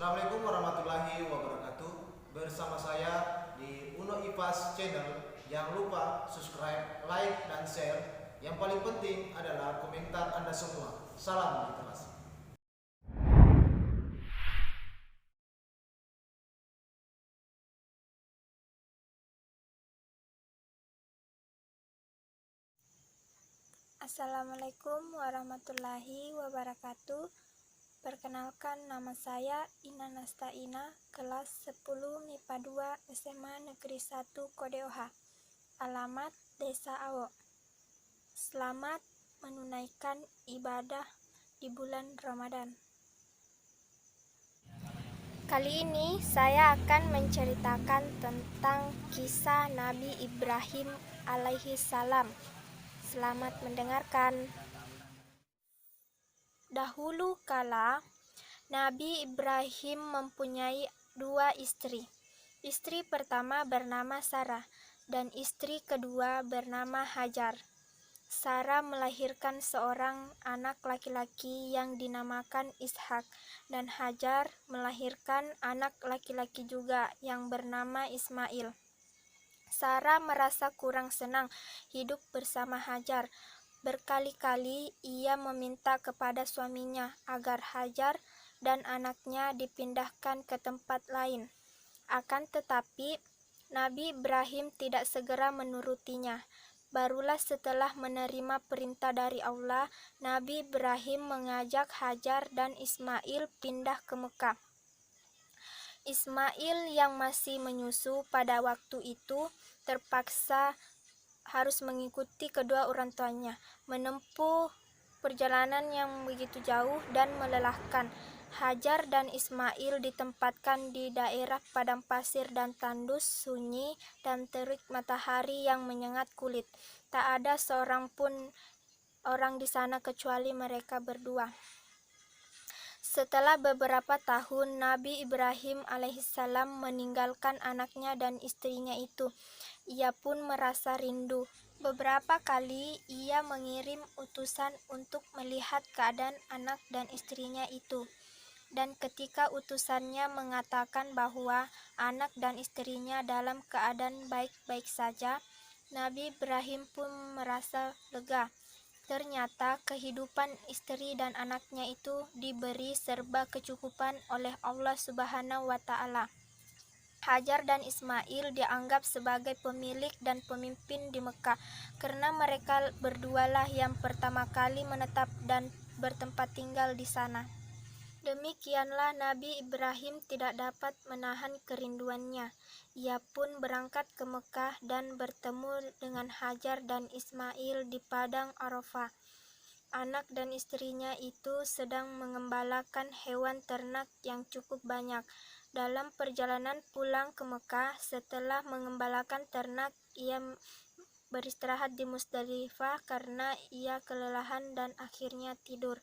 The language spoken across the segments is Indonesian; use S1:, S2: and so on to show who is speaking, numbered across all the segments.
S1: Assalamualaikum warahmatullahi wabarakatuh. Bersama saya di Uno Ipas Channel. Jangan lupa subscribe, like, dan share. Yang paling penting adalah komentar Anda semua. Salam literasi.
S2: Assalamualaikum warahmatullahi wabarakatuh. Perkenalkan, nama saya Ina Nastaina, kelas 10 MIPA 2 SMA Negeri 1 Kodeoha, alamat Desa Awo. Selamat menunaikan ibadah di bulan Ramadan. Kali ini saya akan menceritakan tentang kisah Nabi Ibrahim alaihi salam. Selamat mendengarkan. Dahulu kala, Nabi Ibrahim mempunyai 2 istri. Istri pertama bernama Sarah, dan istri kedua bernama Hajar. Sarah melahirkan seorang anak laki-laki yang dinamakan Ishak, dan Hajar melahirkan anak laki-laki juga yang bernama Ismail. Sarah merasa kurang senang hidup bersama Hajar. Berkali-kali ia meminta kepada suaminya agar Hajar dan anaknya dipindahkan ke tempat lain. Akan tetapi, Nabi Ibrahim tidak segera menurutinya. Barulah setelah menerima perintah dari Allah, Nabi Ibrahim mengajak Hajar dan Ismail pindah ke Mekah. Ismail yang masih menyusu pada waktu itu terpaksa harus mengikuti kedua orang tuanya, menempuh perjalanan yang begitu jauh dan melelahkan. Hajar dan Ismail ditempatkan di daerah padang pasir dan tandus, sunyi, dan terik matahari yang menyengat kulit. Tak ada seorang pun orang di sana kecuali mereka berdua. Setelah beberapa tahun, Nabi Ibrahim alaihissalam meninggalkan anaknya dan istrinya itu. Ia pun merasa rindu. Beberapa kali ia mengirim utusan untuk melihat keadaan anak dan istrinya itu. Dan ketika utusannya mengatakan bahwa anak dan istrinya dalam keadaan baik-baik saja, Nabi Ibrahim pun merasa lega. Ternyata kehidupan istri dan anaknya itu diberi serba kecukupan oleh Allah Subhanahu wa Ta'ala. Hajar dan Ismail dianggap sebagai pemilik dan pemimpin di Mekah karena mereka berdualah yang pertama kali menetap dan bertempat tinggal di sana. Demikianlah Nabi Ibrahim tidak dapat menahan kerinduannya. Ia pun berangkat ke Mekah dan bertemu dengan Hajar dan Ismail di padang Arafah. Anak dan istrinya itu sedang mengembalakan hewan ternak yang cukup banyak. Dalam perjalanan pulang ke Mekah, setelah mengembalakan ternak, ia beristirahat di Musdalifah karena ia kelelahan dan akhirnya tidur.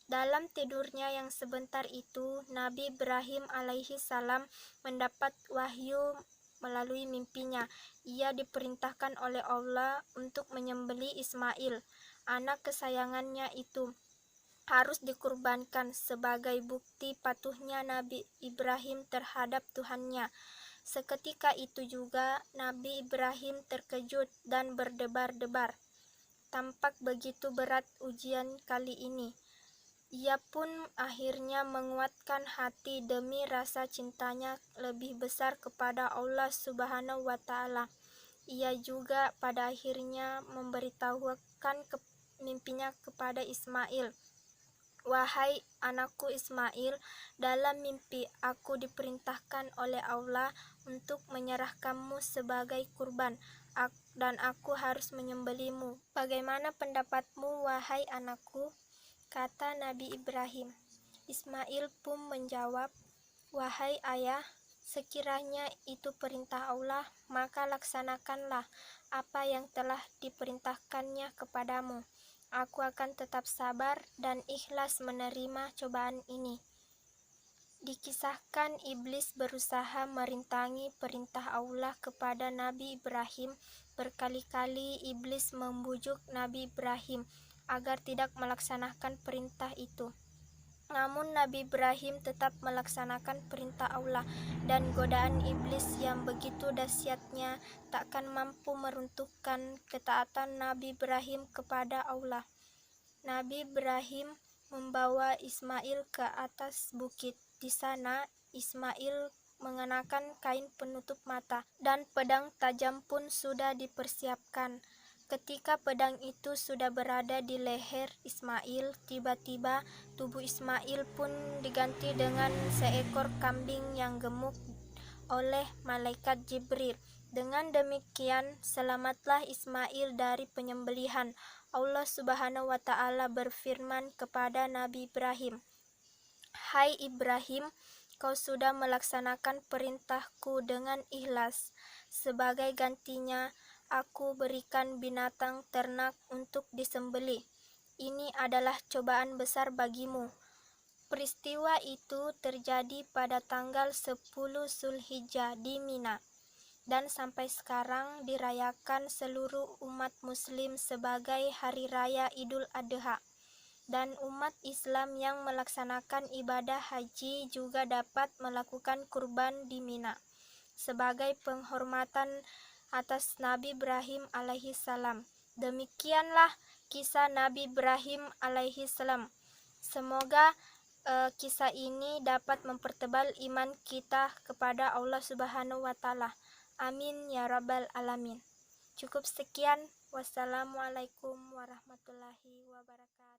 S2: Dalam tidurnya yang sebentar itu, Nabi Ibrahim alaihi salam mendapat wahyu melalui mimpinya. Ia diperintahkan oleh Allah untuk menyembelih Ismail, anak kesayangannya itu, harus dikurbankan sebagai bukti patuhnya Nabi Ibrahim terhadap Tuhannya. Seketika itu juga Nabi Ibrahim terkejut dan berdebar-debar. Tampak begitu berat ujian kali ini. Ia pun akhirnya menguatkan hati demi rasa cintanya lebih besar kepada Allah Subhanahu wa Ta'ala. Ia juga pada akhirnya memberitahukan mimpinya kepada Ismail. Wahai anakku Ismail, dalam mimpi aku diperintahkan oleh Allah untuk menyerahkanmu sebagai kurban, dan aku harus menyembelihmu. Bagaimana pendapatmu, wahai anakku? Kata Nabi Ibrahim. Ismail pun menjawab, wahai ayah, sekiranya itu perintah Allah, maka laksanakanlah apa yang telah diperintahkannya kepadamu. Aku akan tetap sabar dan ikhlas menerima cobaan ini. Dikisahkan iblis berusaha merintangi perintah Allah kepada Nabi Ibrahim. Berkali-kali iblis membujuk Nabi Ibrahim agar tidak melaksanakan perintah itu. Namun Nabi Ibrahim tetap melaksanakan perintah Allah, dan godaan iblis yang begitu dahsyatnya takkan mampu meruntuhkan ketaatan Nabi Ibrahim kepada Allah. Nabi Ibrahim membawa Ismail ke atas bukit. Di sana Ismail mengenakan kain penutup mata, dan pedang tajam pun sudah dipersiapkan. Ketika pedang itu sudah berada di leher Ismail, tiba-tiba tubuh Ismail pun diganti dengan seekor kambing yang gemuk oleh malaikat Jibril. Dengan demikian, selamatlah Ismail dari penyembelihan. Allah Subhanahu wa Ta'ala berfirman kepada Nabi Ibrahim, "Hai Ibrahim, kau sudah melaksanakan perintahku dengan ikhlas. Sebagai gantinya, aku berikan binatang ternak untuk disembelih. Ini adalah cobaan besar bagimu." Peristiwa itu terjadi pada tanggal 10 Zulhijjah di Mina, dan sampai sekarang dirayakan seluruh umat muslim sebagai Hari Raya Idul Adha. Dan umat Islam yang melaksanakan ibadah haji juga dapat melakukan kurban di Mina sebagai penghormatan atas Nabi Ibrahim alaihi salam. Demikianlah kisah Nabi Ibrahim alaihi salam. Semoga kisah ini dapat mempertebal iman kita kepada Allah Subhanahu wa Ta'ala. Amin ya rabbal alamin. Cukup sekian. Wassalamualaikum warahmatullahi wabarakatuh.